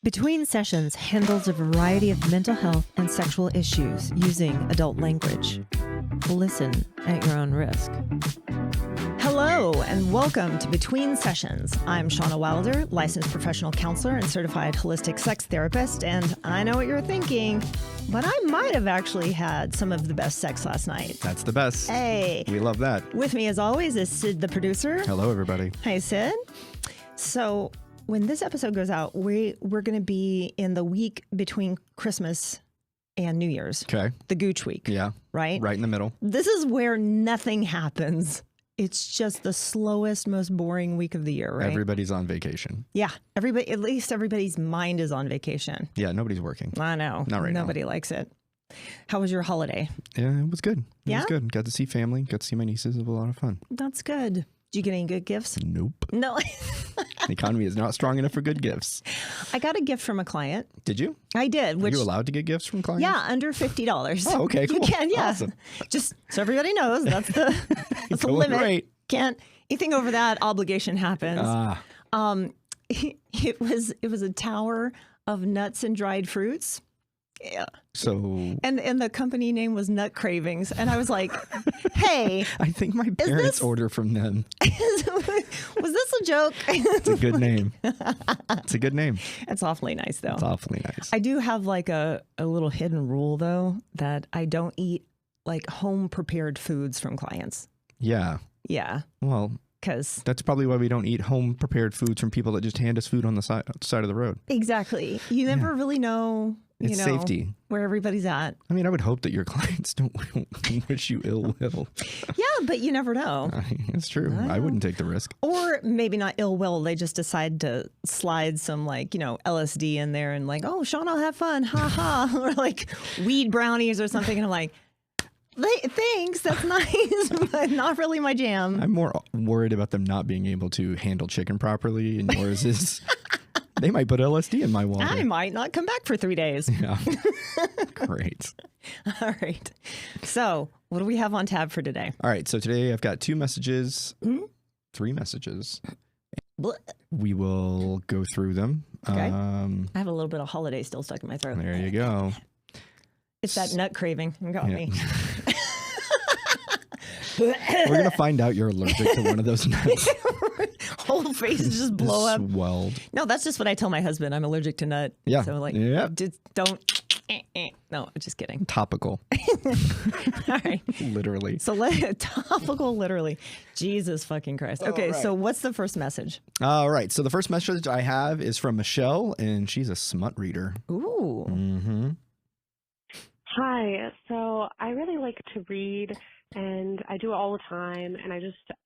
Between Sessions handles a variety of mental health and sexual issues using adult language. Listen at your own risk. Hello and welcome to Between Sessions. I'm Shauna Wilder, licensed professional counselor and certified holistic sex therapist, and I know what you're thinking, but I might have actually had some of the best sex last night. That's the best. Hey. We love that. With me as always is Sid, the producer. Hello, everybody. Hi, Sid. So when this episode goes out, we're going to be in the week between Christmas and New Year's. Okay. The Gooch Week. Yeah. Right? Right in the middle. This is where nothing happens. It's just the slowest, most boring week of the year, right? Everybody's on vacation. Yeah. Everybody, at least everybody's mind is on vacation. Yeah, nobody's working. I know. Not right now. Nobody likes it. How was your holiday? Yeah, it was good. It Yeah? was good. Got to see family. Got to see my nieces. It was a lot of fun. That's good. Did you get any good gifts? Nope. No. The economy is not strong enough for good gifts. I got a gift from a client. Did you? I did. Are you allowed to get gifts from clients? Yeah, under $50. Oh, okay, cool. You can, yeah. Awesome. Just so everybody knows, that's the limit. Great. Can't anything over that obligation happens. Ah, It was a tower of nuts and dried fruits. Yeah. so And the company name was Nut Cravings. And I was like, hey, I think my parents this- order from them. was this a joke? It's a good name. It's a good name. It's awfully nice, though. It's awfully nice. I do have like a little hidden rule, though, that I don't eat like home prepared foods from clients. Yeah. Yeah. Well, Because that's probably why we don't eat home prepared foods from people that just hand us food on the side of the road. exactly. You never really know, It's safety. where everybody's at. I mean, I would hope that your clients don't wish you ill will. Yeah, but you never know. It's true. I wouldn't take the risk. Or maybe not ill will. They just decide to slide some LSD in there and like, oh, Sean, I'll have fun. Ha ha. Or like weed brownies or something. And I'm like, thanks. That's nice, but not really my jam. I'm more worried about them not being able to handle chicken properly, and yours is they might put LSD in my water. I might not come back for 3 days. Yeah. Great. All right. So what do we have on tab for today? All right. So today I've got 2 messages, 3 messages. Blech. We will go through them. Okay. I have a little bit of holiday still stuck in my throat. There you go. It's that nut craving. You got me. We're going to find out you're allergic to one of those nuts. Whole face just blow up. Swelled. No, that's just what I tell my husband. I'm allergic to nut. Yeah. So like, Yeah. just don't. No, just kidding. Topical. All right. Literally. So topical, literally. Jesus fucking Christ. Okay, right. so what's the first message? All right. So the first message I have is from Michelle, and she's a smut reader. Ooh. Mm-hmm. Hi. So I really like to read, and I do it all the time. And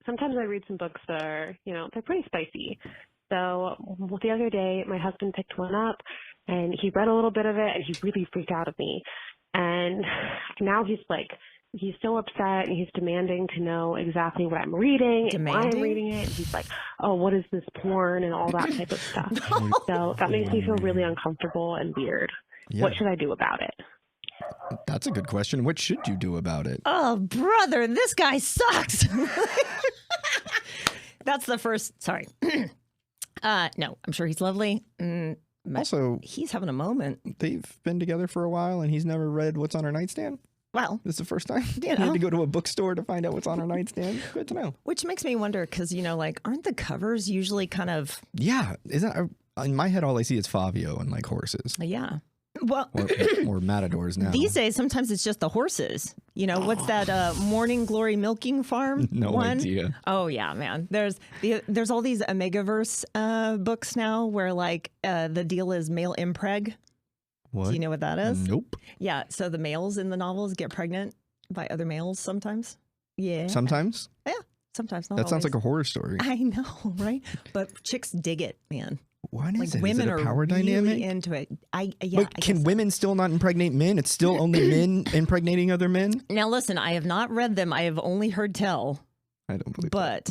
sometimes I read some books that are, they're pretty spicy. So the other day, my husband picked one up, and he read a little bit of it, and he really freaked out at me. And now he's so upset, and he's demanding to know exactly what I'm reading and why I'm reading it. And he's like, oh, what is this porn and all that type of stuff. So that makes me feel really uncomfortable and weird. Yeah. What should I do about it? That's a good question. What should you do about it? Oh, brother, this guy sucks. That's the first. Sorry. No, I'm sure he's lovely. Also, He's having a moment. they've been together for a while, and he's never read what's on her nightstand. Well, This is the first time. You He had know. to go to a bookstore to find out what's on her nightstand. Good to know. which makes me wonder because, aren't the covers usually kind of, Yeah. In my head, all I see is Fabio and like horses. yeah. Well, Or matadors now. these days, sometimes it's just the horses. What's that Morning Glory Milking Farm No one? idea. Oh, yeah, man. There's all these Omegaverse books now where like the deal is male impreg. What? Do you know what that is? Nope. Yeah. So the males in the novels get pregnant by other males sometimes. Yeah. Sometimes? Yeah. Sometimes. Not That sounds always. like a horror story. I know, right? But chicks dig it, man. What Like is it? women Is it a are power really dynamic? into it. But I can guess. women still not impregnate men? It's still only men impregnating other men? Now listen, I have not read them. I have only heard tell. I don't believe But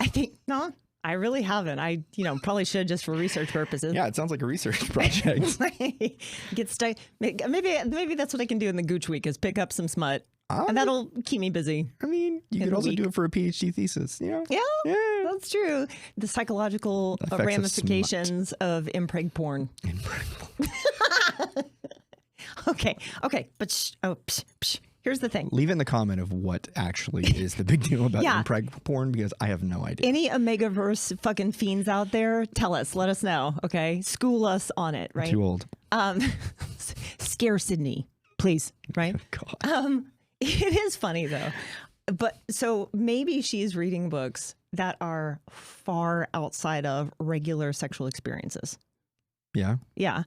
I think no, I really haven't. I probably should just for research purposes. that. Yeah, it sounds like a research project. Get stuck. Maybe that's what I can do in the Gooch Week is pick up some smut And that'll keep me busy. I mean, you could also do it for a PhD thesis. Yeah, that's true. The psychological ramifications of impreg porn. Okay. But here's the thing. Leave in the comment of what actually is the big deal about impreg porn, because I have no idea. Any Omegaverse fucking fiends out there, tell us. Let us know, okay? School us on it, right? Too old. Scare Sydney, please, right? God. It is funny, though. But so maybe she's reading books that are far outside of regular sexual experiences. Yeah. Yeah.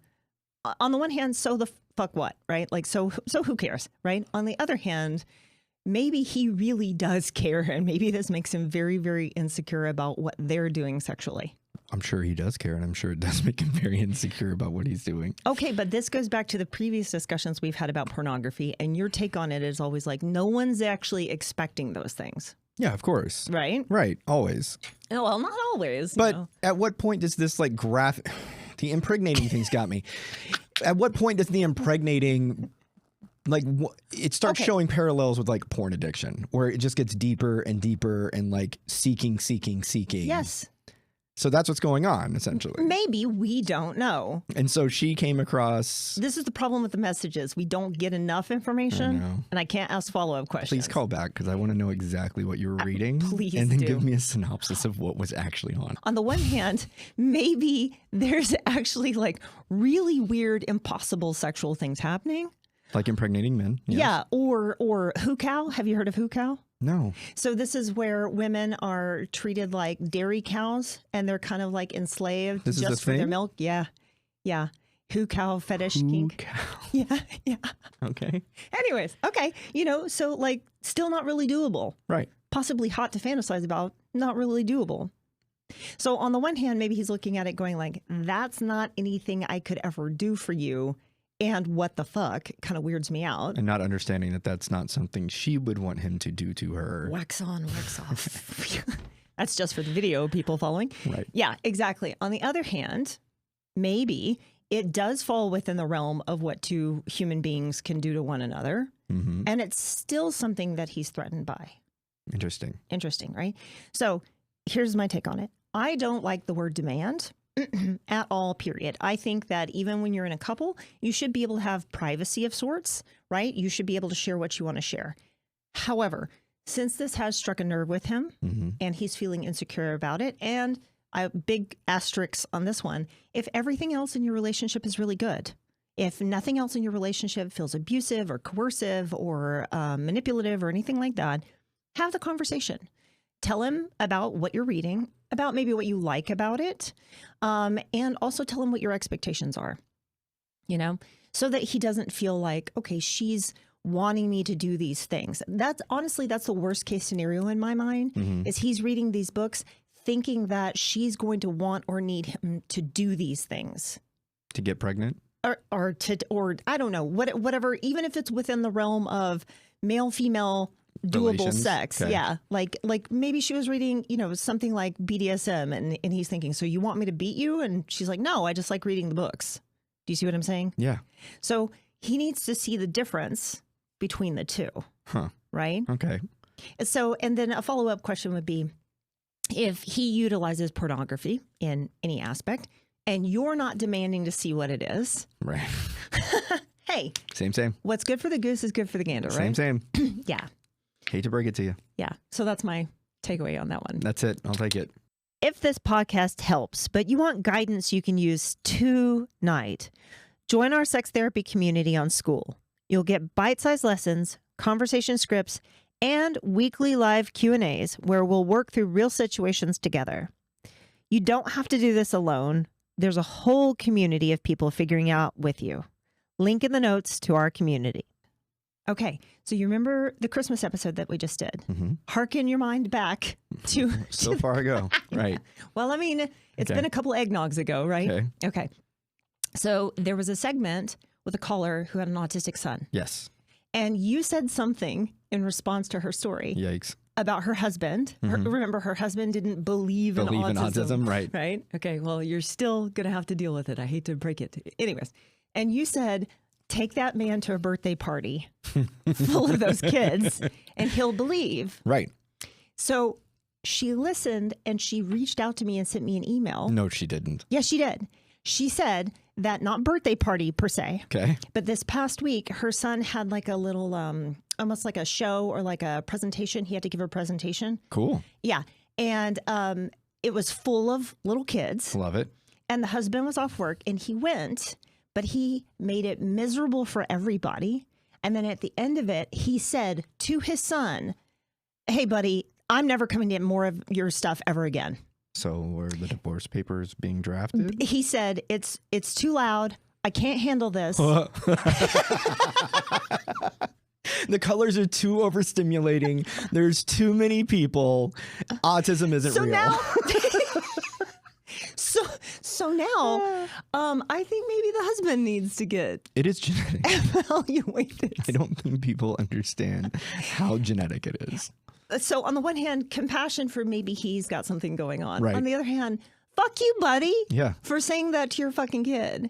On the one hand, so the fuck what, right? Like, so who cares, right? On the other hand, maybe he really does care, and maybe this makes him very, very insecure about what they're doing sexually. I'm sure he does care, and I'm sure it does make him very insecure about what he's doing. Okay, but this goes back to the previous discussions we've had about pornography, and your take on it is always like, no one's actually expecting those things. Yeah, of course. Right? Right, always. Well, not always. But at what point does this like the impregnating thing's got me. At what point does the impregnating, like, it starts showing parallels with like porn addiction, where it just gets deeper and deeper and like seeking. Yes. So that's what's going on, essentially. Maybe, we don't know. And so she came across... This is the problem with the messages. We don't get enough information, and I can't ask follow-up questions. Please call back, because I want to know exactly what you were reading. Please and then do. give me a synopsis of what was actually on. On the one hand, maybe there's actually like really weird, impossible sexual things happening. Like impregnating men. Yes. Yeah, or hoo-cow. Have you heard of hoo-cow? No. So this is where women are treated like dairy cows, and they're kind of like enslaved just for their milk. Yeah. Hoo-cow fetish kink. Yeah. Okay. Anyways, okay. So like still not really doable. Right. Possibly hot to fantasize about, not really doable. So on the one hand, maybe he's looking at it going like, that's not anything I could ever do for you. And what the fuck kind of weirds me out. And not understanding that that's not something she would want him to do to her. Wax on, wax off. That's just for the video people following. Right. Yeah, exactly. On the other hand, maybe it does fall within the realm of what two human beings can do to one another. Mm-hmm. And it's still something that he's threatened by. Interesting, right? So here's my take on it. I don't like the word demand. At all, period. I think that even when you're in a couple, you should be able to have privacy of sorts, right? You should be able to share what you want to share. However, since this has struck a nerve with him and he's feeling insecure about it, and I big asterisks on this one, if everything else in your relationship is really good, if nothing else in your relationship feels abusive or coercive or manipulative or anything like that, have the conversation. Tell him about what you're reading, about maybe what you like about it, and also tell him what your expectations are, so that he doesn't feel like, okay, she's wanting me to do these things. That's the worst case scenario in my mind, is he's reading these books thinking that she's going to want or need him to do these things. To get pregnant? Or I don't know, whatever, even if it's within the realm of male-female doable sex. Okay. Yeah. Like maybe she was reading, something like BDSM and he's thinking, so you want me to beat you? And she's like, no, I just like reading the books. Do you see what I'm saying? Yeah. So he needs to see the difference between the two. Huh. Right? Okay. So, and then a follow-up question would be, if he utilizes pornography in any aspect and you're not demanding to see what it is. Right. Hey. Same. What's good for the goose is good for the gander, right? Same. Yeah. Hate to break it to you. Yeah. So that's my takeaway on that one. That's it. I'll take it. If this podcast helps, but you want guidance you can use tonight, join our sex therapy community on School. You'll get bite-sized lessons, conversation scripts, and weekly live Q&As where we'll work through real situations together. You don't have to do this alone. There's a whole community of people figuring out with you. Link in the notes to our community. Okay, so you remember the Christmas episode that we just did? Mm-hmm. Harken your mind back to... So far ago, right. Well, I mean, it's been a couple eggnogs ago, right? Okay. So there was a segment with a caller who had an autistic son. Yes. And you said something in response to her story. Yikes. About her husband. Remember, her husband didn't believe in autism. Right. Right? Okay, well, you're still going to have to deal with it. I hate to break it. Anyways, and you said... take that man to a birthday party full of those kids and he'll believe. Right. So she listened and she reached out to me and sent me an email. No, she didn't. Yes, she did. She said that not birthday party per se. Okay. But this past week, her son had like a little, almost like a show or like a presentation. He had to give a presentation. Cool. Yeah. And it was full of little kids. Love it. And the husband was off work and he went, but he made it miserable for everybody. And then at the end of it, he said to his son, "Hey, buddy, I'm never coming to get more of your stuff ever again." So were the divorce papers being drafted? He said, it's too loud. I can't handle this. The colors are too overstimulating. There's too many people. Autism isn't real. Now, so now, I think maybe the husband needs to get It is genetic. evaluated. I don't think people understand how genetic it is. So on the one hand, compassion for maybe he's got something going on. Right. On the other hand, fuck you, buddy, Yeah. for saying that to your fucking kid.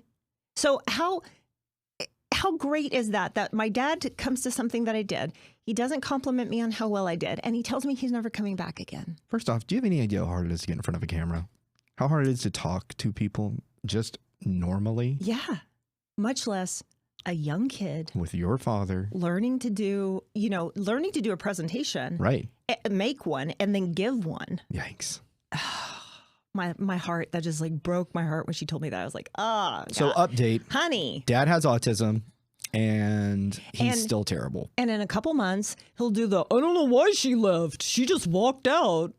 So how great is that my dad comes to something that I did. He doesn't compliment me on how well I did. And he tells me he's never coming back again. First off, do you have any idea how hard it is to get in front of a camera? How hard it is to talk to people just normally? Yeah. Much less a young kid With your father. learning to do a presentation, Right. make one, and then give one. Yikes. My heart, that just like broke my heart when she told me that. I was like, So God. update. Honey. Dad has autism and he's still terrible. And in a couple months, he'll do the, I don't know why she left. She just walked out.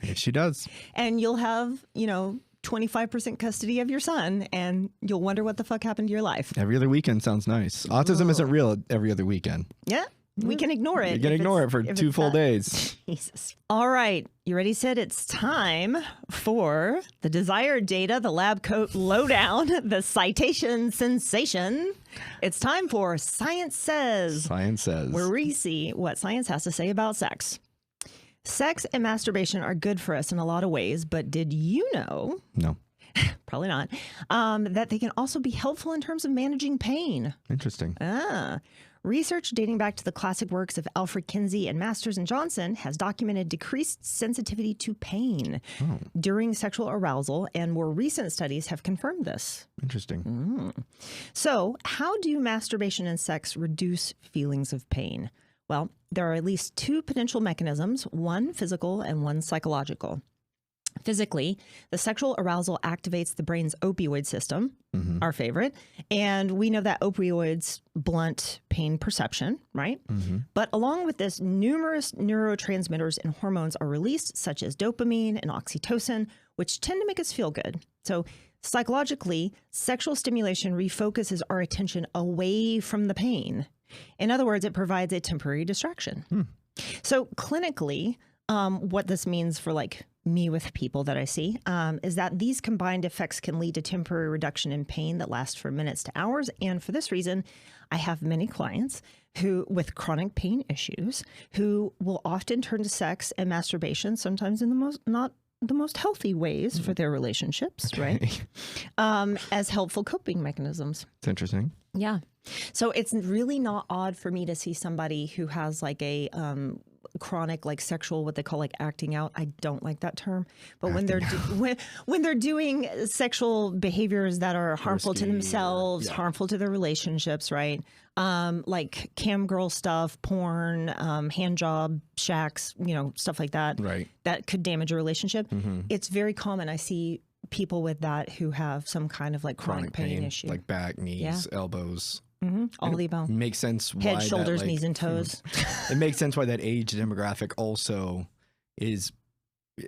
If she does. And you'll have, 25% custody of your son, and you'll wonder what the fuck happened to your life. Every other weekend sounds nice. Autism isn't real every other weekend. Yeah. We can ignore it. You can ignore it for 2 full days. Jesus. All right. You ready, Sid? It's time for the desired data, the lab coat lowdown, the citation sensation. It's time for Science Says. Science says. Where we see what science has to say about sex. Sex and masturbation are good for us in a lot of ways, but did you know, No. probably not, that they can also be helpful in terms of managing pain? Interesting. Research dating back to the classic works of Alfred Kinsey and Masters and Johnson has documented decreased sensitivity to pain during sexual arousal, and more recent studies have confirmed this. Interesting. So, how do masturbation and sex reduce feelings of pain? Well, there are at least 2 potential mechanisms, one physical and one psychological. Physically, the sexual arousal activates the brain's opioid system, our favorite, and we know that opioids blunt pain perception, right? But along with this, numerous neurotransmitters and hormones are released, such as dopamine and oxytocin, which tend to make us feel good. So psychologically, sexual stimulation refocuses our attention away from the pain. In other words, it provides a temporary distraction. So clinically, what this means for like me with people that I see is that these combined effects can lead to temporary reduction in pain that lasts for minutes to hours. And for this reason, I have many clients who with chronic pain issues who will often turn to sex and masturbation, sometimes in not the most healthy ways for their relationships, right? As helpful coping mechanisms. It's interesting. Yeah. So it's really not odd for me to see somebody who has like a chronic like sexual, what they call like acting out. I don't like that term, but when they're doing sexual behaviors that are harmful to themselves, harmful to their relationships, right? Like cam girl stuff, porn, hand job, shacks, stuff like that. Right. That could damage a relationship. It's very common. I see people with that who have some kind of like chronic pain issue. Like back, knees, elbows. All the above. Makes sense why Head, shoulders, that, knees, and toes. It makes sense why that age demographic also is.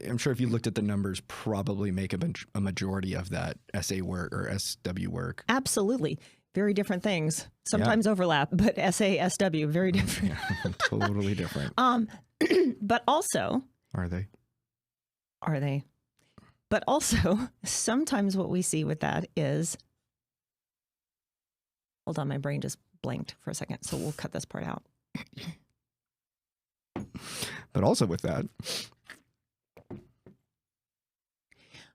I'm sure if you looked at the numbers, probably make a majority of that SA work or SW work. Absolutely. Very different things. Sometimes overlap, but SA, SW, very different. Yeah, totally different. But also. Are they? But also, sometimes what we see with that is. Hold on, my brain just blanked for a second, so we'll cut this part out. But also with that.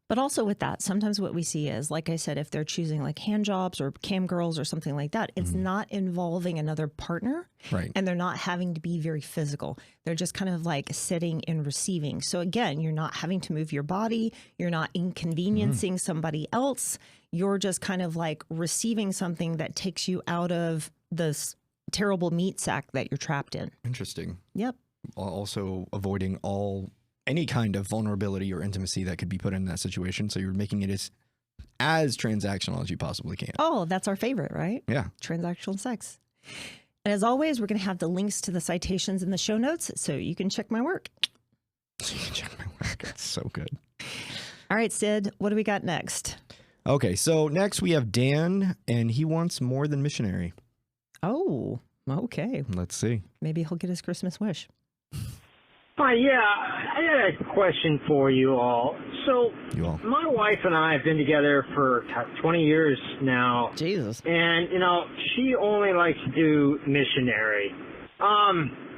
But also with that, sometimes what we see is, like I said, if they're choosing like hand jobs or cam girls or something like that, it's not involving another partner. Right. And they're not having to be very physical. They're just kind of like sitting and receiving. So again, you're not having to move your body. You're not inconveniencing somebody else. You're just kind of like receiving something that takes you out of this terrible meat sack that you're trapped in. Interesting. Yep. Also avoiding any kind of vulnerability or intimacy that could be put in that situation. So you're making it as transactional as you possibly can. Oh, that's our favorite, right? Yeah. Transactional sex. And as always, we're going to have the links to the citations in the show notes so you can check my work. So you can check my work. It's so good. All right, Sid, what do we got next? Okay, so next we have Dan, and he wants more than missionary. Oh, okay. Let's see. Maybe he'll get his Christmas wish. Hi, yeah, I had a question for you all. So, my wife and I have been together for 20 years now. Jesus. And, she only likes to do missionary.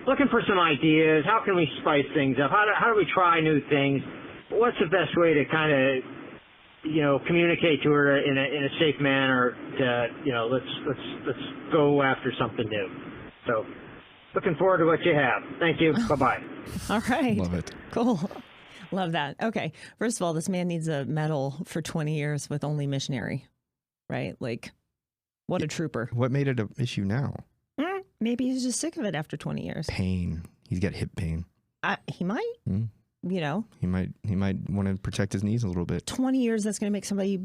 Looking for some ideas. How can we spice things up? How do we try new things? What's the best way to kind of, communicate to her in a safe manner to, let's go after something new. So, looking forward to what you have. Thank you. Bye-bye. All right. Love it. Cool. Love that. Okay. First of all, this man needs a medal for 20 years with only missionary, right? Like, what a trooper. What made it an issue now? Maybe he's just sick of it after 20 years. Pain. He's got hip pain. He might, He might want to protect his knees a little bit. 20 years, that's going to make somebody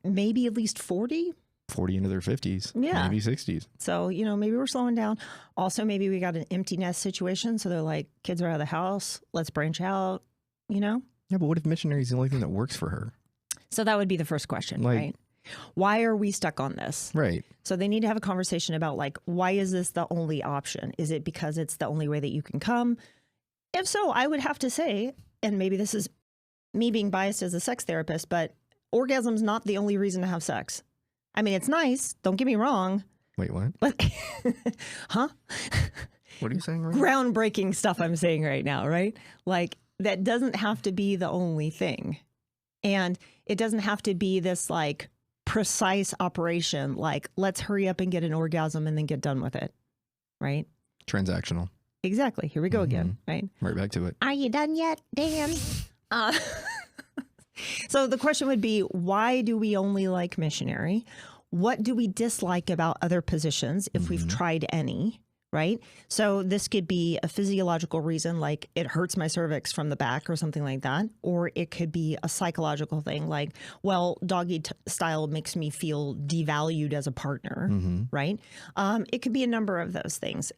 maybe at least 40. 40 into their 50s. Yeah. Maybe 60s. So, maybe we're slowing down. Also, maybe we got an empty nest situation. So they're like, kids are out of the house. Let's branch out, Yeah, but what if missionary is the only thing that works for her? So that would be the first question, right? Why are we stuck on this? Right. So they need to have a conversation about why is this the only option? Is it because it's the only way that you can come? If so, I would have to say, and maybe this is me being biased as a sex therapist, but orgasm's not the only reason to have sex. I mean, it's nice. Don't get me wrong. Wait, what? But, huh? What are you saying right now? Groundbreaking stuff I'm saying right now, right? Like, that doesn't have to be the only thing. And it doesn't have to be this precise operation. Like, let's hurry up and get an orgasm and then get done with it. Right? Transactional. Exactly. Here we go again, right? Right back to it. Are you done yet, Dan? So the question would be, why do we only like missionary? What do we dislike about other positions if we've tried any, right? So this could be a physiological reason, like it hurts my cervix from the back or something like that. Or it could be a psychological thing like, well, doggy style makes me feel devalued as a partner, right? It could be a number of those things.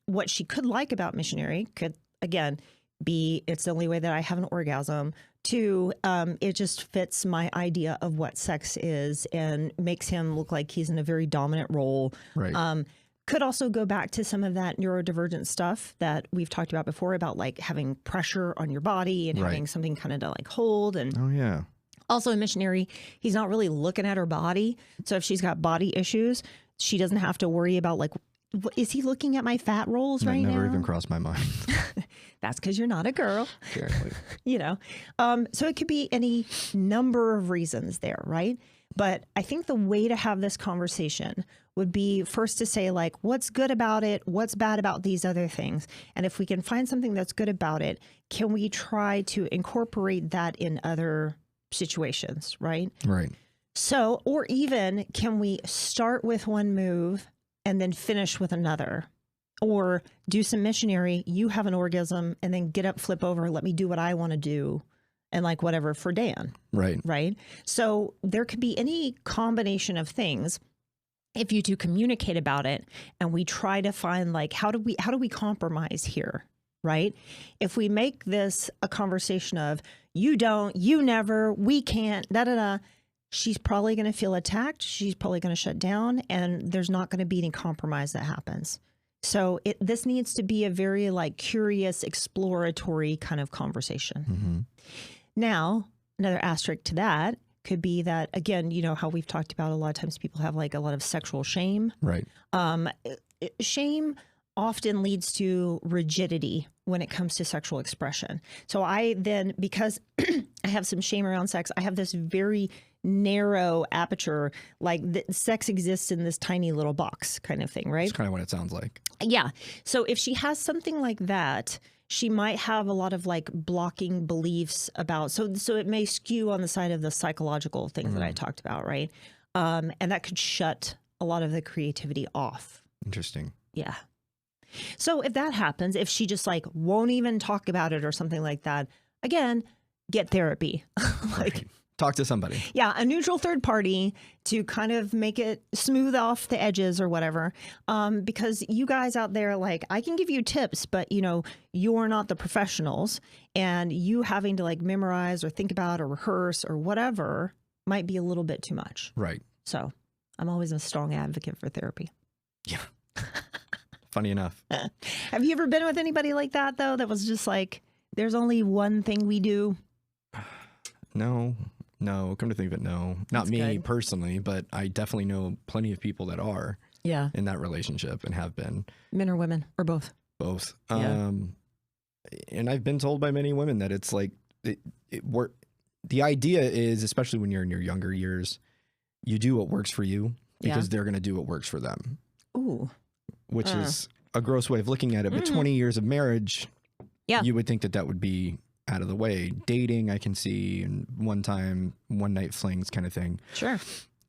What she could like about missionary could, again, be it's the only way that I have an orgasm. 2, it just fits my idea of what sex is and makes him look like he's in a very dominant role. Right. Could also go back to some of that neurodivergent stuff that we've talked about before about having pressure on your body and having something kind of to hold. And oh, yeah. Also a missionary, he's not really looking at her body. So if she's got body issues, she doesn't have to worry about is he looking at my fat rolls right now? That never even crossed my mind. That's because you're not a girl. Apparently. So it could be any number of reasons there, right? But I think the way to have this conversation would be first to say, what's good about it? What's bad about these other things? And if we can find something that's good about it, can we try to incorporate that in other situations, right? Right. So, or even can we start with one move and then finish with another? Or do some missionary, you have an orgasm, and then get up, flip over, let me do what I want to do, and whatever for Dan. Right. Right? So there could be any combination of things if you two communicate about it and we try to find how do we compromise here? Right? If we make this a conversation of you don't, you never, we can't, she's probably going to feel attacked. She's probably going to shut down, and there's not going to be any compromise that happens. So this needs to be a very curious, exploratory kind of conversation. Now, another asterisk to that could be that, again, how we've talked about a lot of times people have a lot of sexual shame. Right. Shame often leads to rigidity, when it comes to sexual expression. So I then, because I have some shame around sex, I have this very narrow aperture, like sex exists in this tiny little box kind of thing, right? That's kind of what it sounds like. Yeah. So if she has something like that, she might have a lot of like blocking beliefs about, so it may skew on the side of the psychological things that I talked about, right? And that could shut a lot of the creativity off. Interesting. Yeah. So if that happens, if she just like won't even talk about it or something like that, again, get therapy. Right. Talk to somebody. Yeah, a neutral third party to kind of make it smooth off the edges or whatever. Because you guys out there, like, I can give you tips, but you know, you're not the professionals, and you having to like memorize or think about or rehearse or whatever might be a little bit too much. Right. So I'm always a strong advocate for therapy. Yeah. Funny enough. Have you ever been with anybody like that, though, that was just like, there's only one thing we do? No, come to think of it, no. Not That's me good. personally, but I definitely know plenty of people that are Yeah. in that relationship and have been. Men or women or both? Both. Yeah. And I've been told by many women that it's like, the idea is, especially when you're in your younger years, you do what works for you because they're going to do what works for them. Ooh. Which is a gross way of looking at it. But 20 years of marriage, you would think that would be out of the way. Dating, I can see, and one night flings kind of thing. Sure.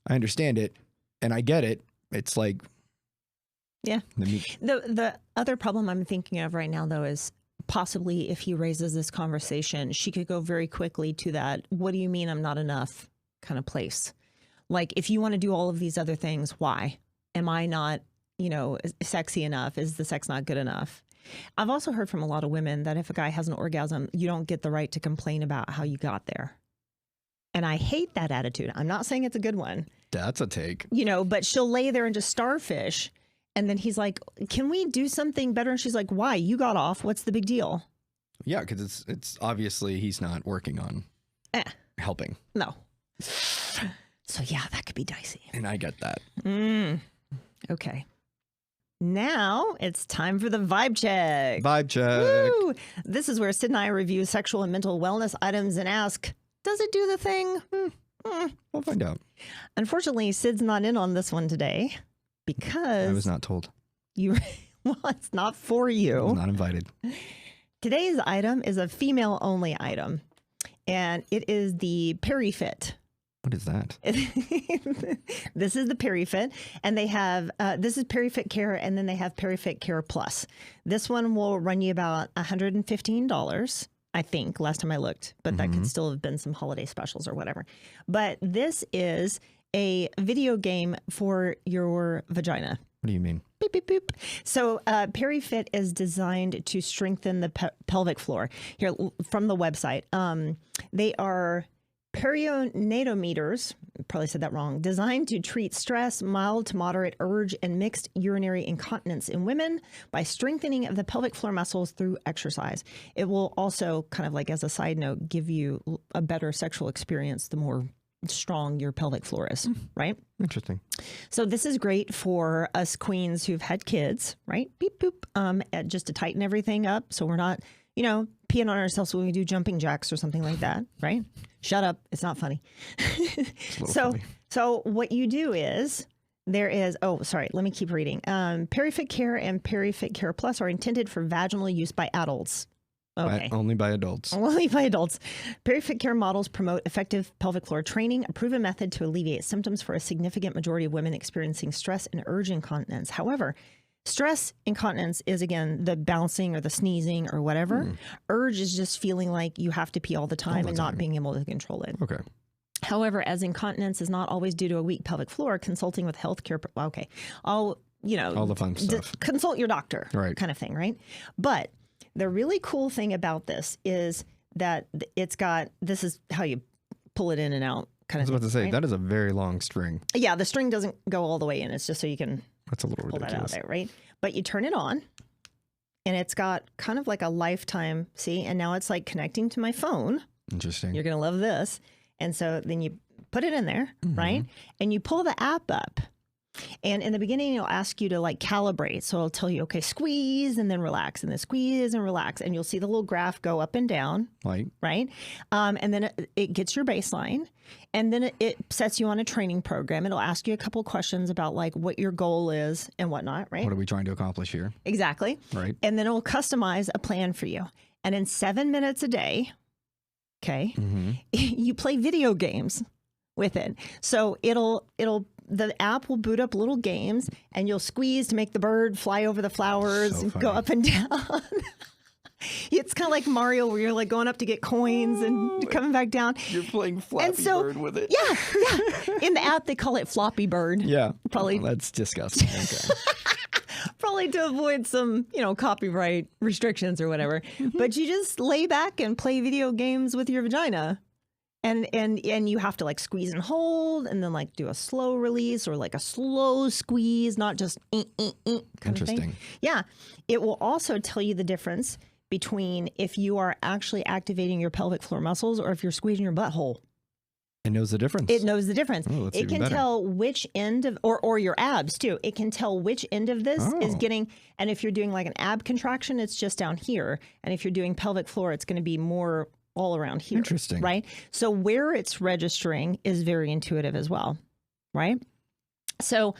I understand it, and I get it. It's like, yeah. The other problem I'm thinking of right now, though, is possibly if he raises this conversation, she could go very quickly to that, what do you mean I'm not enough kind of place. Like, if you want to do all of these other things, why? Am I not, you know, sexy enough? Is the sex not good enough? I've also heard from a lot of women that if a guy has an orgasm, you don't get the right to complain about how you got there. And I hate that attitude. I'm not saying it's a good one. That's a take. You know, but she'll lay there and just starfish. And then he's like, can we do something better? And she's like, why? You got off. What's the big deal? Yeah, because it's obviously he's not working on helping. No. So yeah, that could be dicey. And I get that. Okay. Now it's time for the vibe check. Vibe check. Woo! This is where Sid and I review sexual and mental wellness items and ask, does it do the thing? We'll find out. Unfortunately, Sid's not in on this one today because I was not told. Well, it's not for you. I was not invited. Today's item is a female-only item, and it is the PeriFit. What is that? This is the PeriFit, and they have, this is PeriFit Care, and then they have PeriFit Care Plus. This one will run you about $115, I think, last time I looked, but that could still have been some holiday specials or whatever. But this is a video game for your vagina. What do you mean? Beep, beep, beep. So PeriFit is designed to strengthen the pelvic floor. Here, from the website, they are perionatometers, probably said that wrong, designed to treat stress, mild to moderate urge, and mixed urinary incontinence in women by strengthening of the pelvic floor muscles through exercise. It will also, kind of like as a side note, give you a better sexual experience the more strong your pelvic floor is, right? Interesting. So this is great for us queens who've had kids, right? Beep, boop, just to tighten everything up so we're not, you know, peeing on ourselves when we do jumping jacks or something like that, right? Shut up. It's not funny. So what you do is there is, let me keep reading. PeriFit Care and PeriFit Care Plus are intended for vaginal use by adults. Okay. Only by adults. Only by adults. PeriFit Care models promote effective pelvic floor training, a proven method to alleviate symptoms for a significant majority of women experiencing stress and urge incontinence. However, stress incontinence is, again, the bouncing or the sneezing or whatever. Urge is just feeling like you have to pee all the time and not being able to control it. Okay. However, as incontinence is not always due to a weak pelvic floor, consulting with healthcare, all the fun stuff. Consult your doctor, right? Kind of thing, right? But the really cool thing about this is that it's got, this is how you pull it in and out. Kind of. I was about to say, right? that is a very long string. Yeah, the string doesn't go all the way in. It's just so you can That's a little pull ridiculous. that out there, right? But you turn it on, and it's got kind of like a lifetime, see? And now it's like connecting to my phone. Interesting. You're going to love this. And so then you put it in there, right? And you pull the app up. And in the beginning, it'll ask you to like calibrate. So it'll tell you, okay, squeeze and then relax, and then squeeze and relax. And you'll see the little graph go up and down. Right. And then it gets your baseline. And then it sets you on a training program. It'll ask you a couple of questions about like what your goal is and whatnot. Right. What are we trying to accomplish here? Exactly. Right. And then it'll customize a plan for you. And in 7 minutes a day, okay, you play video games with it. So the app will boot up little games, and you'll squeeze to make the bird fly over the flowers and go up and down. It's kind of like Mario, where you're like going up to get coins and coming back down. You're playing Flappy Bird with it. Yeah. In the app, they call it Floppy Bird. Yeah. Probably. Well, that's disgusting. Okay. Probably to avoid some, copyright restrictions or whatever. But you just lay back and play video games with your vagina. And you have to like squeeze and hold, and then like do a slow release or like a slow squeeze, not just kind of thing. Yeah. It will also tell you the difference between if you are actually activating your pelvic floor muscles or if you're squeezing your butthole. It knows the difference. It knows the difference. Oh, it can tell which end of, or your abs too. It can tell which end of this is getting, and if you're doing like an ab contraction, it's just down here. And if you're doing pelvic floor, it's going to be more all around here. Interesting. Right? So where it's registering is very intuitive as well. Right? So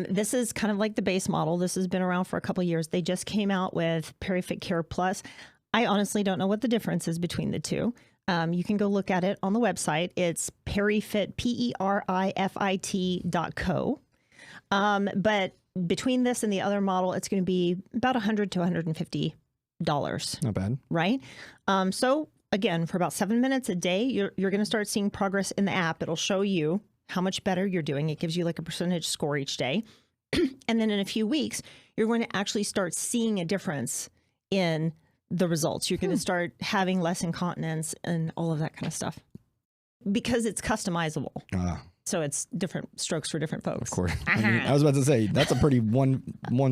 this is kind of like the base model. This has been around for a couple of years. They just came out with PeriFit Care Plus. I honestly don't know what the difference is between the two. You can go look at it on the website. It's PeriFit, PERIFIT.co. But between this and the other model, it's going to be about $100 to $150. Not bad. Right? So again, for about 7 minutes a day, you're going to start seeing progress in the app. It'll show you how much better you're doing. It gives you like a percentage score each day. And then in a few weeks, you're going to actually start seeing a difference in the results. You're going to start having less incontinence and all of that kind of stuff because it's customizable. So it's different strokes for different folks. Of course. I was about to say, that's a pretty one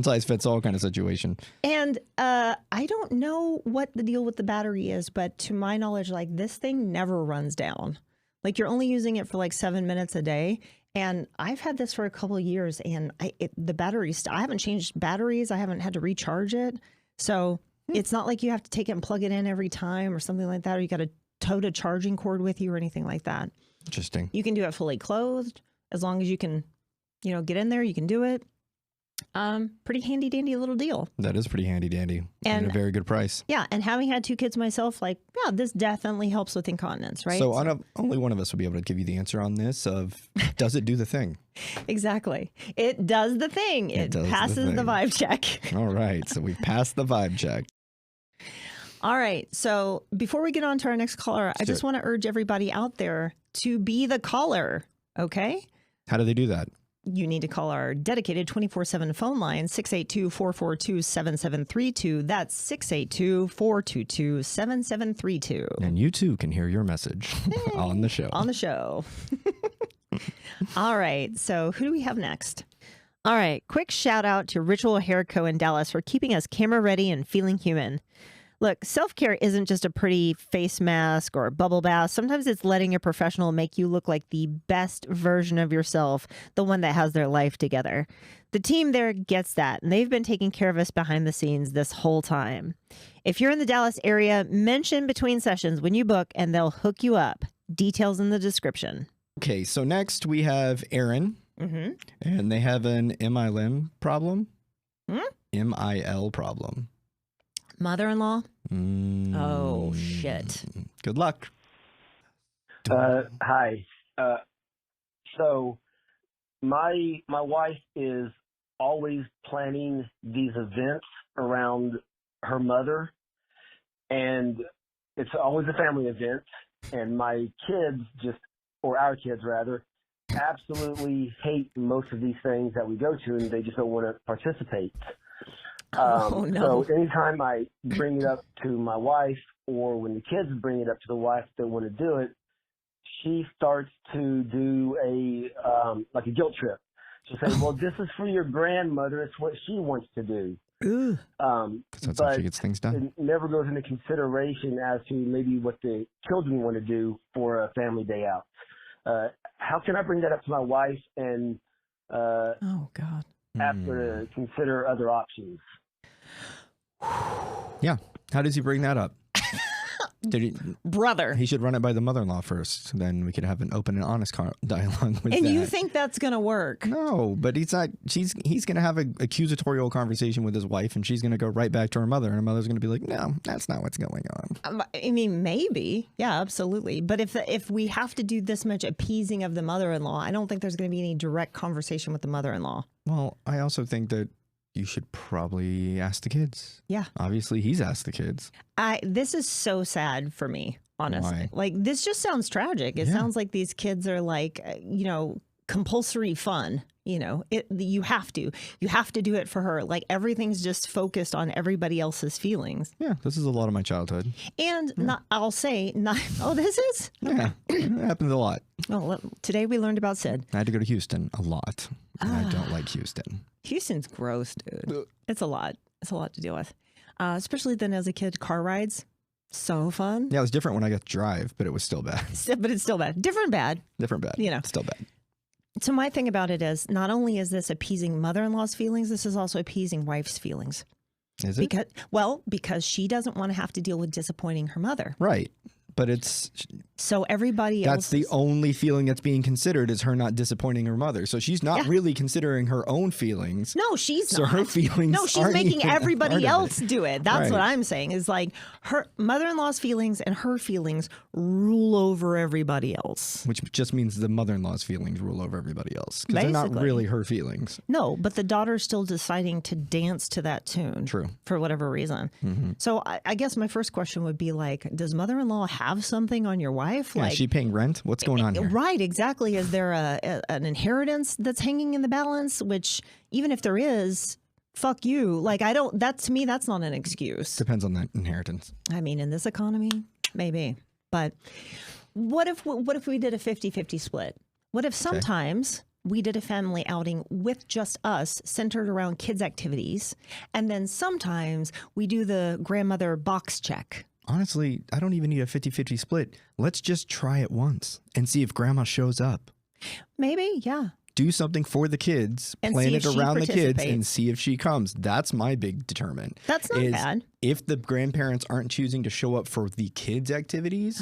size fits all kind of situation. And I don't know what the deal with the battery is, but to my knowledge, like this thing never runs down. Like you're only using it for like 7 minutes a day. And I've had this for a couple of years, and the batteries, I haven't changed batteries. I haven't had to recharge it. So it's not like you have to take it and plug it in every time or something like that, or you got to tote a charging cord with you or anything like that. Interesting. You can do it fully clothed as long as you can, get in there, you can do it. Pretty handy dandy little deal. That is pretty handy dandy and a very good price. Yeah. And having had 2 kids myself, this definitely helps with incontinence, right? So only one of us will be able to give you the answer on this of, does it do the thing? Exactly. It does the thing. It passes the vibe check. All right. So we've passed the vibe check. All right. So before we get on to our next caller, I just want to urge everybody out there to be the caller. Okay. How do they do that? You need to call our dedicated 24/7 phone line, 682-442-7732. That's 682-422-7732. And you too can hear your message on the show. On the show. All right. So who do we have next? All right. Quick shout out to Ritual Hair Co. in Dallas for keeping us camera ready and feeling human. Look, self-care isn't just a pretty face mask or a bubble bath. Sometimes it's letting a professional make you look like the best version of yourself, the one that has their life together. The team there gets that, and they've been taking care of us behind the scenes this whole time. If you're in the Dallas area, mention Between Sessions when you book, and they'll hook you up. Details in the description. Okay, so next we have Aaron, and they have an MIL problem. MIL problem. Mother-in-law? Oh, shit. Good luck. Hi. So my wife is always planning these events around her mother, and it's always a family event, and my kids or our kids rather, absolutely hate most of these things that we go to, and they just don't want to participate. So anytime I bring it up to my wife, or when the kids bring it up to the wife that want to do it, she starts to do a guilt trip. She'll say, well, this is for your grandmother. It's what she wants to do. That's how she gets things done. It never goes into consideration as to maybe what the children want to do for a family day out. How can I bring that up to my wife and Oh, God. have to consider other options. Yeah. How does he bring that up? Brother. He should run it by the mother-in-law first. Then we could have an open and honest dialogue with And that. you think that's going to work? No, but he's not. He's going to have an accusatorial conversation with his wife, and she's going to go right back to her mother, and her mother's going to be like, "No, that's not what's going on." I mean, maybe. Yeah, absolutely. But if we have to do this much appeasing of the mother-in-law, I don't think there's going to be any direct conversation with the mother-in-law. Well, I also think that you should probably ask the kids. Yeah. Obviously, he's asked the kids. This is so sad for me, honestly. Why? Like, this just sounds tragic. It sounds like these kids are like, compulsory fun. You have to do it for her. Like, everything's just focused on everybody else's feelings. Yeah, this is a lot of my childhood. And this is? Yeah, it happens a lot. Oh, today we learned about Sid. I had to go to Houston a lot. And I don't like Houston. Houston's gross, dude. It's a lot. It's a lot to deal with. Especially then as a kid, car rides. So fun. Yeah, it was different when I got to drive, but it was still bad. But it's still bad. Different bad. Different bad. Still bad. So my thing about it is, not only is this appeasing mother-in-law's feelings, this is also appeasing wife's feelings. Is it? Because she doesn't want to have to deal with disappointing her mother. Right. But it's... So everybody else... That's the only feeling that's being considered is her not disappointing her mother. So she's not really considering her own feelings. No, she's not. So her feelings No, she's making everybody else do it. That's Right. what I'm saying. Is like her mother-in-law's feelings and her feelings rule over everybody else. Which just means the mother-in-law's feelings rule over everybody else. Because they're not Basically. really her feelings. No, but the daughter's still deciding to dance to that tune. True. For whatever reason. Mm-hmm. So I guess my first question would be like, does mother-in-law have something on your wife? Yeah, Like, is she paying rent? What's going on here? Right, exactly. Is there an inheritance that's hanging in the balance? Which, even if there is, fuck you. Like, to me, that's not an excuse. Depends on that inheritance. I mean, in this economy, maybe. But what if we did a 50-50 split? What if sometimes we did a family outing with just us, centered around kids' activities, and then sometimes we do the grandmother box check? Honestly, I don't even need a 50-50 split. Let's just try it once and see if grandma shows up. Maybe, yeah. Do something for the kids, And plan see it if she around the kids, and participates. see if she comes. That's my big determinant. That's not bad. If the grandparents aren't choosing to show up for the kids' activities,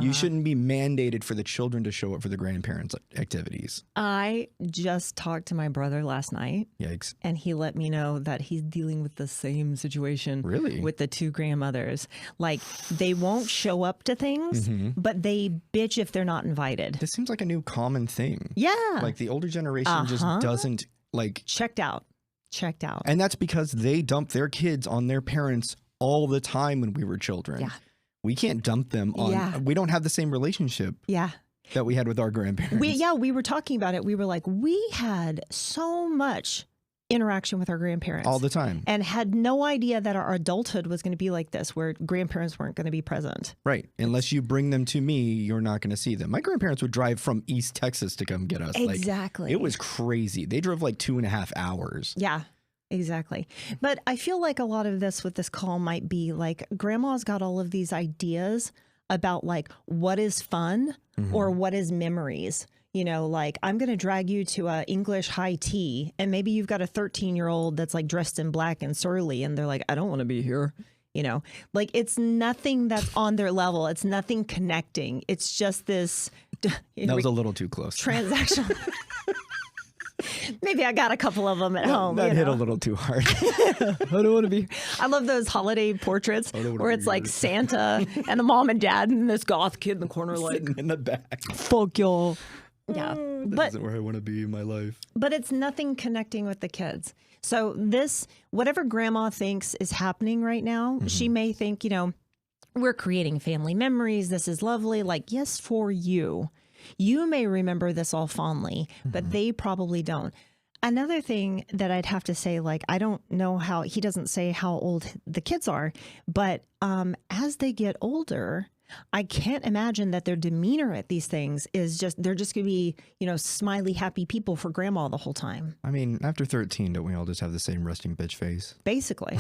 you shouldn't be mandated for the children to show up for the grandparents' activities. I just talked to my brother last night. Yikes. And he let me know that he's dealing with the same situation Really? with the two grandmothers. Like, they won't show up to things, but they bitch if they're not invited. This seems like a new common thing. Yeah. Like the older generation just doesn't like... Checked out. And that's because they dump their kids on their parents all the time when we were children. Yeah. We can't dump them on... Yeah. We don't have the same relationship Yeah. that we had with our grandparents. We were talking about it. We were like, we had so much interaction with our grandparents. All the time. And had no idea that our adulthood was going to be like this, where grandparents weren't going to be present. Right. Unless you bring them to me, you're not going to see them. My grandparents would drive from East Texas to come get us. Exactly. Like, it was crazy. They drove like 2.5 hours. Yeah. Exactly. But I feel like a lot of this with this call might be like, grandma's got all of these ideas about like what is fun or what is memories. Like, I'm going to drag you to a English high tea, and maybe you've got a 13-year-old that's like dressed in black and surly, and they're like, I don't want to be here. Like, it's nothing that's on their level. It's nothing connecting. It's just this. That was a little too close. Transactional. Maybe I got a couple of them at home. That hit a little too hard. I don't want to be. I love those holiday portraits where it's like Santa and the mom and dad and this goth kid in the corner, like, Sitting in the back. fuck y'all. Yeah. That isn't where I want to be in my life. But it's nothing connecting with the kids. So whatever grandma thinks is happening right now, she may think, we're creating family memories. This is lovely. Like, yes, for you. You may remember this all fondly, but they probably don't. Another thing that I'd have to say, like, I don't know how, he doesn't say how old the kids are, but as they get older, I can't imagine that their demeanor at these things is just, they're just going to be, smiley, happy people for grandma the whole time. I mean, after 13, don't we all just have the same resting bitch face? Basically.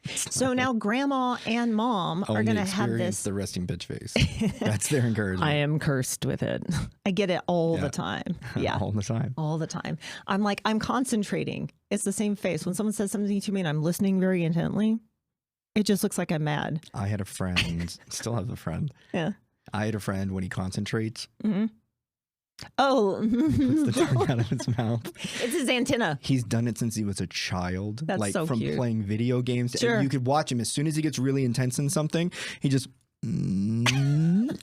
So now grandma and mom are going to have this. The resting bitch face. That's their encouragement. I am cursed with it. I get it all the time. Yeah. All the time. All the time. I'm like, I'm concentrating. It's the same face. When someone says something to me and I'm listening very intently, it just looks like I'm mad. I had a friend, still have a friend. Yeah. I had a friend when he concentrates. Mm-hmm. Oh. He puts the tongue out of his mouth. It's his antenna. He's done it since he was a child. That's like so from cute. playing video games. Sure. And you could watch him as soon as he gets really intense in something, he just and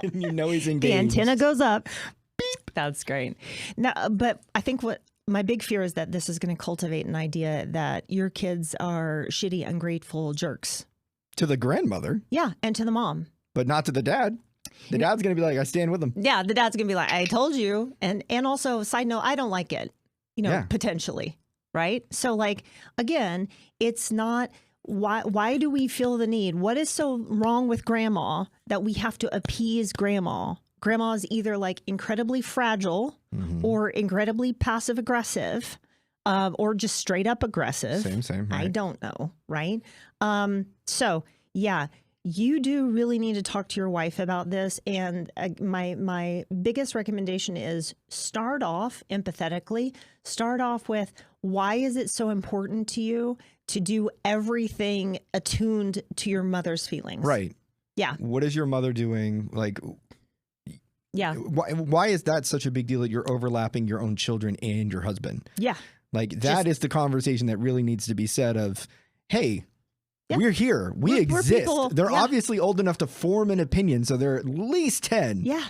he's engaged. The antenna goes up. Beep. That's great. Now, but I think what my big fear is that this is going to cultivate an idea that your kids are shitty, ungrateful jerks. To the grandmother. Yeah, and to the mom. But not to the dad. The dad's going to be like, I stand with him. Yeah, the dad's going to be like, I told you. And also, side note, I don't like it, potentially, right? So like, again, it's not, why do we feel the need? What is so wrong with grandma that we have to appease grandma? Grandma is either like incredibly fragile or incredibly passive aggressive or just straight up aggressive. Same. Right. I don't know, right? So yeah, you do really need to talk to your wife about this. And my biggest recommendation is start off empathetically. Start off with, why is it so important to you to do everything attuned to your mother's feelings? Right. Yeah. What is your mother doing? Like, yeah. Why is that such a big deal that you're overlapping your own children and your husband? Yeah. Like that is the conversation that really needs to be said of, hey, we're here. We exist. People, they're obviously old enough to form an opinion. So they're at least 10. Yeah.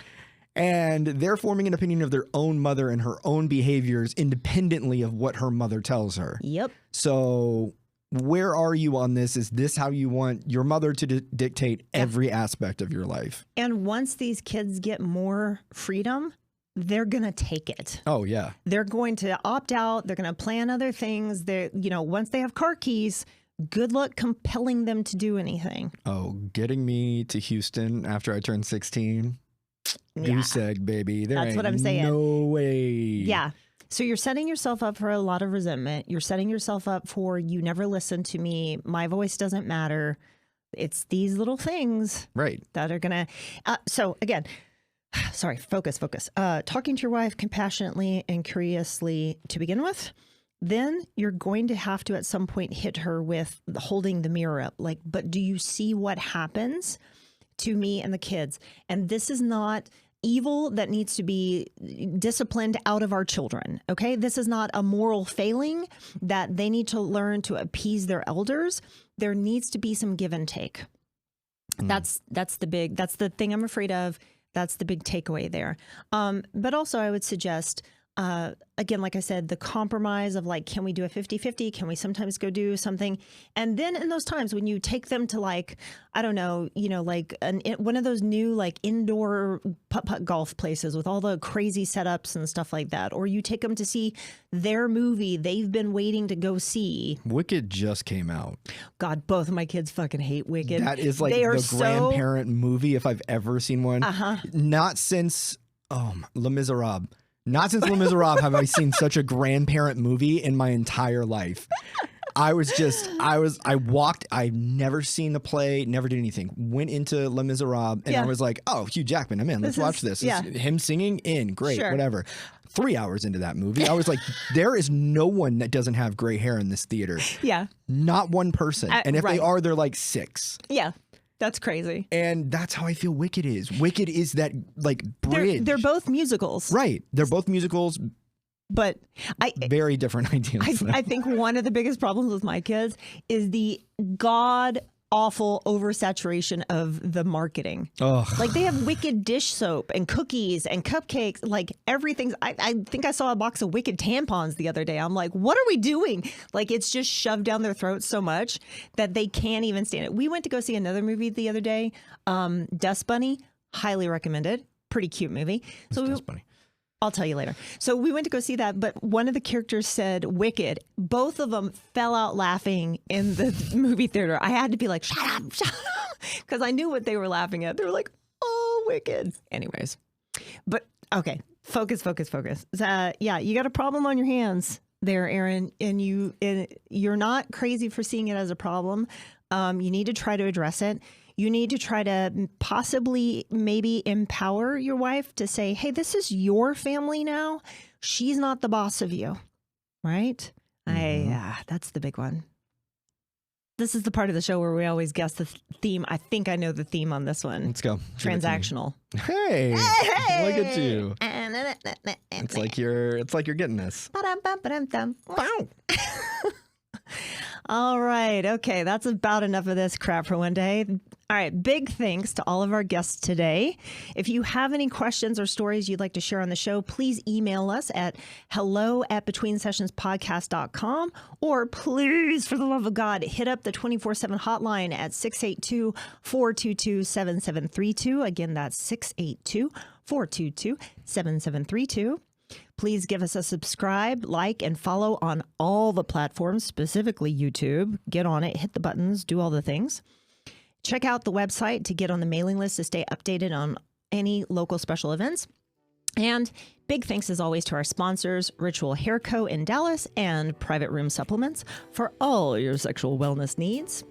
And they're forming an opinion of their own mother and her own behaviors independently of what her mother tells her. Yep. So where are you on this? Is this how you want your mother to dictate every aspect of your life? And once these kids get more freedom, they're going to take it. Oh, yeah. They're going to opt out. They're going to plan other things. They're, once they have car keys, good luck compelling them to do anything. Oh, getting me to Houston after I turned 16. Goose egg, baby. That's what I'm saying. No way. Yeah. So you're setting yourself up for a lot of resentment. You're setting yourself up for, you never listen to me. My voice doesn't matter. It's these little things that are going to. So again, sorry, focus. Talking to your wife compassionately and curiously to begin with. Then you're going to have to at some point hit her with holding the mirror up. Like, but do you see what happens to me and the kids? And this is not evil that needs to be disciplined out of our children. Okay. This is not a moral failing that they need to learn to appease their elders. There needs to be some give and take. That's the thing I'm afraid of. That's the big takeaway there. But also I would suggest, again, like I said, the compromise of like, can we do a 50-50? Can we sometimes go do something? And then in those times when you take them to like, I don't know, like one of those new like indoor putt-putt golf places with all the crazy setups and stuff like that, or you take them to see their movie they've been waiting to go see. Wicked just came out. God, both of my kids fucking hate Wicked. That is like the grandparent movie if I've ever seen one. Not since Les Miserables. Not since Les Miserables have I seen such a grandparent movie in my entire life. I've never seen the play, never did anything. Went into Les Miserables and I was like, oh, Hugh Jackman, I'm in. Let's watch this. Him singing, in. Great, whatever. 3 hours into that movie, I was like, there is no one that doesn't have gray hair in this theater. Yeah. Not one person. And if they are, they're like 6. Yeah. That's crazy. And that's how I feel Wicked is. Wicked is that like bridge. They're both musicals. Right. They're both musicals. But very different ideas. I think one of the biggest problems with my kids is the god awful oversaturation of the marketing. Ugh. Like they have Wicked dish soap and cookies and cupcakes, like everything. I think I saw a box of Wicked tampons the other day. I'm like, what are we doing? Like it's just shoved down their throats so much that they can't even stand it. We went to go see another movie the other day, Dust Bunny, highly recommended. Pretty cute movie. Dust Bunny? I'll tell you later. So we went to go see that, but one of the characters said Wicked. Both of them fell out laughing in the movie theater. I had to be like, shut up. because I knew what they were laughing at. They were like, oh, wicked. Anyways, but okay, focus. Yeah, you got a problem on your hands there, Aaron, and you're not crazy for seeing it as a problem. You need to try to address it. You need to try to possibly maybe empower your wife to say, hey, this is your family now. She's not the boss of you, right? That's the big one. This is the part of the show where we always guess the theme. I think I know the theme on this one. Let's go. Transactional. Hey, look at you. It's like you're getting this. Bow. All right. Okay. That's about enough of this crap for one day. All right. Big thanks to all of our guests today. If you have any questions or stories you'd like to share on the show, please email us at hello@betweensessionspodcast.com, or please, for the love of God, hit up the 24/7 hotline at 682-422-7732. Again, that's 682-422-7732. Please give us a subscribe, like, and follow on all the platforms, specifically YouTube. Get on it, hit the buttons, do all the things. Check out the website to get on the mailing list to stay updated on any local special events. And big thanks, as always, to our sponsors, Ritual Hair Co. in Dallas and Private Room Supplements, for all your sexual wellness needs.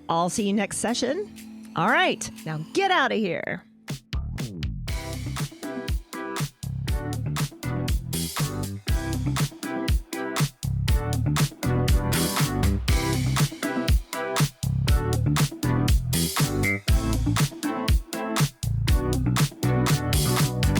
I'll see you next session. All right, now get out of here.